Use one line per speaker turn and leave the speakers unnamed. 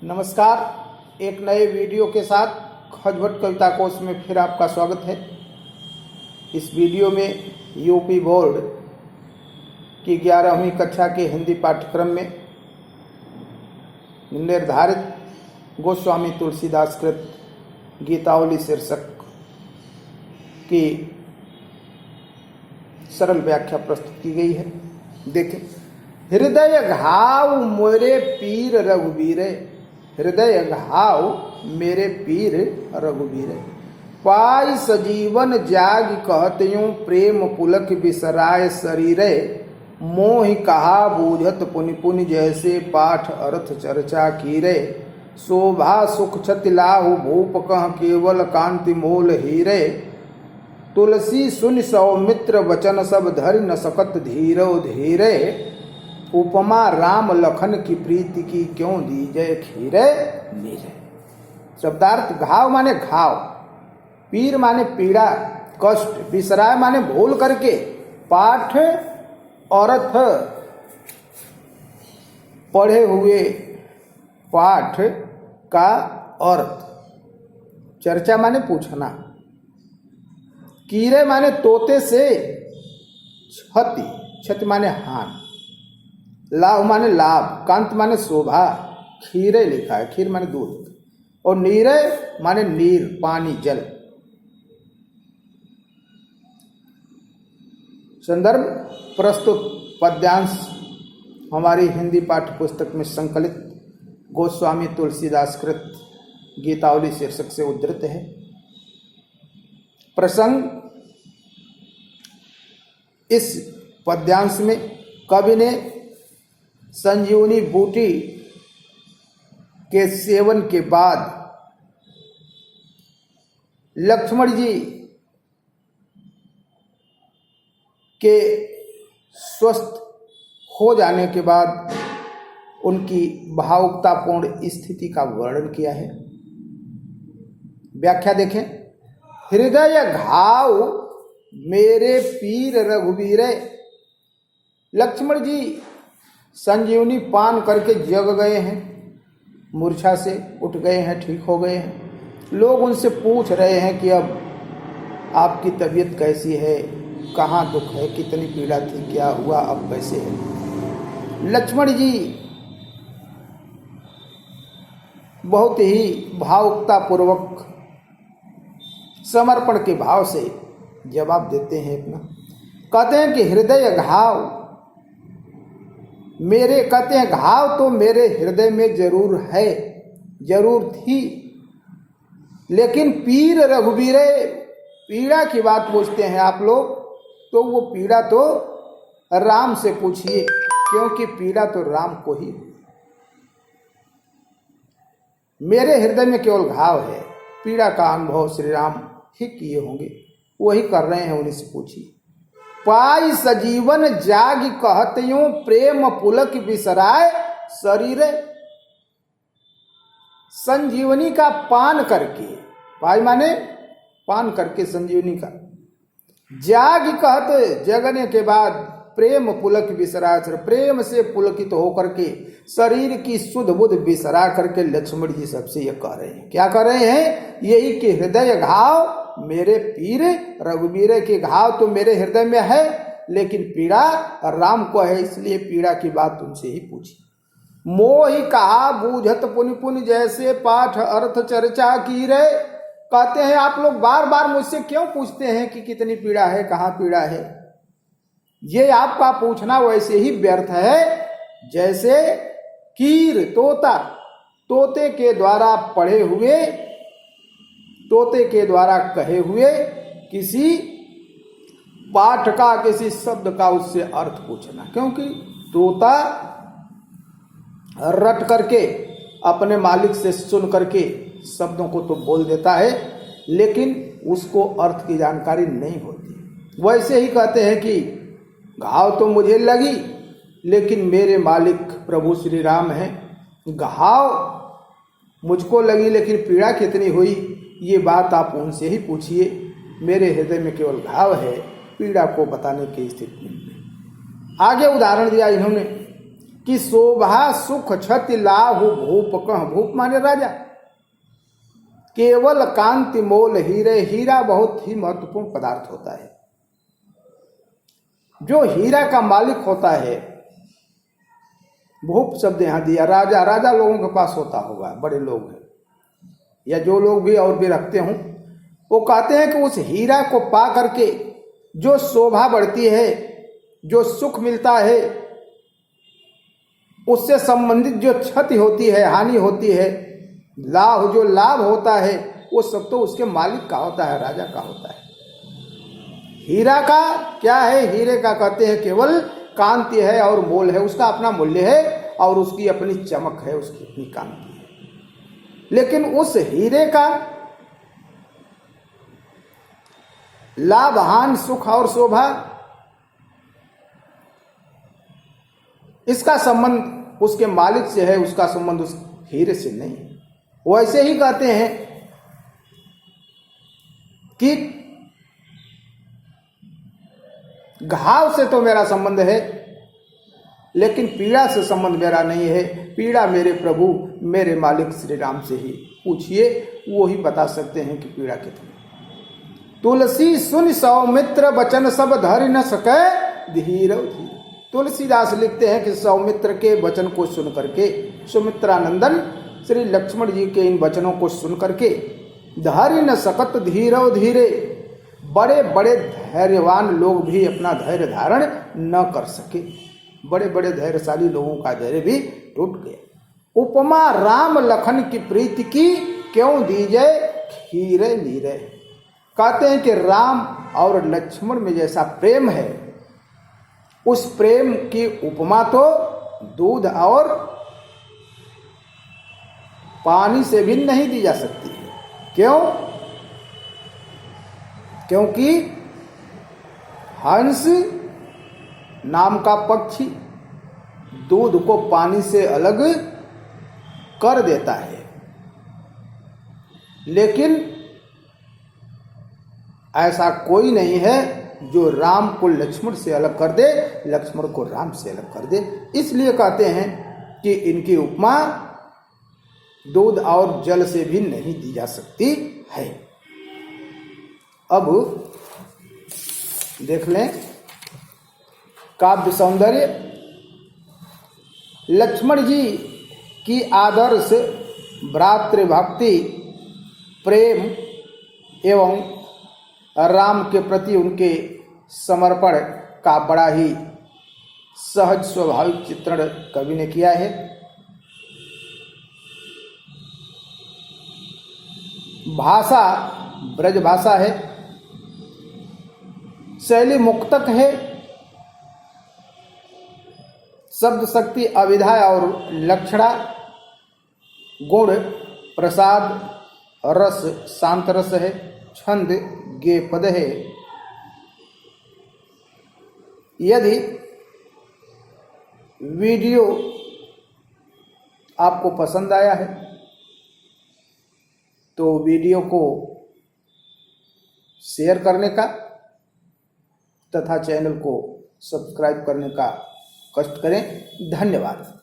नमस्कार। एक नए वीडियो के साथ खजभट कविता कोश में फिर आपका स्वागत है। इस वीडियो में यूपी बोर्ड की 11वीं कक्षा के हिंदी पाठ्यक्रम में निर्धारित गोस्वामी तुलसीदास कृत गीतावली शीर्षक की सरल व्याख्या प्रस्तुत की गई है। देखें। हृदय घाव मोरे पीर रघुबीरे, हृदय घाव मेरे पीर रघुबीरे, पाई सजीवन जाग कहत्यूं प्रेम पुलक बिसराय शरीरे, मोहि कहा बूझत पुनि पुनि जैसे पाठ अर्थ चर्चा कीरे, शोभा सुख छति लाहु भूप कह केवल कांति मोल हीरे, तुलसी सुन सौमित्र वचन सब धरि न सकत धीरो धीरे, उपमा राम लखन की प्रीति की क्यों दीजय खीरे नीरे। शब्दार्थ। घाव माने घाव, पीर माने पीड़ा कष्ट, बिसराय माने भूल करके, पाठ अर्थ पढ़े हुए पाठ का अर्थ, चर्चा माने पूछना, कीरे माने तोते से, क्षति क्षति माने हानि, लाभ माने लाभ, कांत माने शोभा, खीरे लिखा है, खीर माने दूध, और नीरे माने नीर पानी जल। संदर्भ। प्रस्तुत पद्यांश हमारी हिंदी पाठ्य पुस्तक में संकलित गोस्वामी तुलसीदास कृत गीतावली शीर्षक से उद्धृत है। प्रसंग। इस पद्यांश में कवि ने संजीवनी बूटी के सेवन के बाद लक्ष्मण जी के स्वस्थ हो जाने के बाद उनकी भावुकतापूर्ण स्थिति का वर्णन किया है। व्याख्या देखें। हृदय घाव मेरे पीर रघुबीरे, लक्ष्मण जी संजीवनी पान करके जग गए हैं, मूर्छा से उठ गए हैं, ठीक हो गए हैं। लोग उनसे पूछ रहे हैं कि अब आपकी तबीयत कैसी है, कहाँ दुख है, कितनी पीड़ा थी, क्या हुआ, अब कैसे है। लक्ष्मण जी बहुत ही भावुकतापूर्वक समर्पण के भाव से जवाब देते हैं अपना। कहते हैं कि हृदय घाव मेरे, कहते हैं घाव तो मेरे हृदय में जरूर है, जरूर थी, लेकिन पीर रघुबीरे, पीड़ा की बात पूछते हैं आप लोग, तो वो पीड़ा तो राम से पूछिए, क्योंकि पीड़ा तो राम को ही। मेरे हृदय में केवल घाव है, पीड़ा का अनुभव श्री राम ही किए होंगे, वही कर रहे हैं, उन्हीं से पूछिए। पाई सजीवन जाग कहत्यूं प्रेम पुलक बिसराय शरीरे, संजीवनी का पान करके, पाई माने पान करके संजीवनी का, जाग कहत जगने के बाद प्रेम पुलक बिसराय, प्रेम से पुलकित होकर के शरीर की सुध बुध बिसरा करके लक्ष्मण जी सबसे ये कह रहे हैं। क्या कर रहे हैं? यही कि हृदय घाव मेरे पीर रघुबीरे, के घाव तो मेरे हृदय में है, लेकिन पीड़ा राम को है, इसलिए पीड़ा की बात तुमसे ही पूछी। मोहि कहा बूझत पुनि पुनि जैसे पाठ अर्थ चर्चा की रे। कहते हैं आप लोग बार बार मुझसे क्यों पूछते हैं कि कितनी पीड़ा है, कहाँ पीड़ा है। ये आपका पूछना वैसे ही व्यर्थ है जैसे कीर तोता, तोते के द्वारा पढ़े हुए, तोते के द्वारा कहे हुए किसी पाठ का, किसी शब्द का उससे अर्थ पूछना। क्योंकि तोता रट करके अपने मालिक से सुन करके शब्दों को तो बोल देता है, लेकिन उसको अर्थ की जानकारी नहीं होती। वैसे ही कहते हैं कि घाव तो मुझे लगी, लेकिन मेरे मालिक प्रभु श्री राम हैं। घाव मुझको लगी, लेकिन पीड़ा कितनी हुई, ये बात आप उनसे ही पूछिए। मेरे हृदय में केवल घाव है, पीड़ा को बताने की स्थिति में। आगे उदाहरण दिया इन्होंने। कि शोभा सुख क्षति लाहु भूप कह। भूप माने राजा। केवल कांति मोल हीरे। हीरा बहुत ही महत्वपूर्ण पदार्थ होता है। जो हीरा का मालिक होता है, भूप शब्द यहां दिया। राजा, राजा लोगों के पास होता होगा, बड़े लोग हैं या जो लोग भी और भी रखते हों, वो कहते हैं कि उस हीरा को पा करके जो शोभा बढ़ती है, जो सुख मिलता है, उससे संबंधित जो क्षति होती है, हानि होती है, लाभ जो लाभ होता है, वो सब तो उसके मालिक का होता है, राजा का होता है। हीरा का क्या है? हीरे का कहते हैं केवल कांति है और मोल है, उसका अपना मूल्य है और उसकी अपनी चमक है, उसकी अपनी कांति है। लेकिन उस हीरे का लाभ, हानि, सुख और शोभा, इसका संबंध उसके मालिक से है, उसका संबंध उस हीरे से नहीं है। वो ऐसे ही कहते हैं कि घाव से तो मेरा संबंध है, लेकिन पीड़ा से संबंध मेरा नहीं है। पीड़ा मेरे प्रभु, मेरे मालिक श्री राम से ही पूछिए, वो ही बता सकते हैं कि पीड़ा कितनी। तुलसी सुन सौमित्र वचन सब धरि न सके धीरव धीर। तुलसीदास लिखते हैं कि सौमित्र के वचन को सुन करके, सुमित्रानंदन श्री लक्ष्मण जी के इन वचनों को सुन करके, धरि न सकत धीरव धीरे, बड़े बड़े धैर्यवान लोग भी अपना धैर्य धारण न कर सके। बड़े बड़े धैर्यशाली लोगों का धैर्य भी टूट गया। उपमा राम लखन की प्रीति की, क्यों दीजे खीरे नीरे। कहते हैं कि राम और लक्ष्मण में जैसा प्रेम है, उस प्रेम की उपमा तो दूध और पानी से भी नहीं दी जा सकती है। क्यों? क्योंकि हंस नाम का पक्षी दूध को पानी से अलग कर देता है, लेकिन ऐसा कोई नहीं है जो राम को लक्ष्मण से अलग कर दे, लक्ष्मण को राम से अलग कर दे। इसलिए कहते हैं कि इनकी उपमा दूध और जल से भी नहीं दी जा सकती है। अब देख लें काव्य सौंदर्य। लक्ष्मण जी की आदर्श भ्रातृभक्ति, प्रेम एवं राम के प्रति उनके समर्पण का बड़ा ही सहज स्वाभाविक चित्रण कवि ने किया है। भाषा ब्रज भाषा है, शैली मुक्तक है, शब्द शक्ति अविधा और लक्षणा, गुण प्रसाद, रस शांत रस है, छंद गे पद है। यदि वीडियो आपको पसंद आया है तो वीडियो को शेयर करने का तथा चैनल को सब्सक्राइब करने का कष्ट करें। धन्यवाद।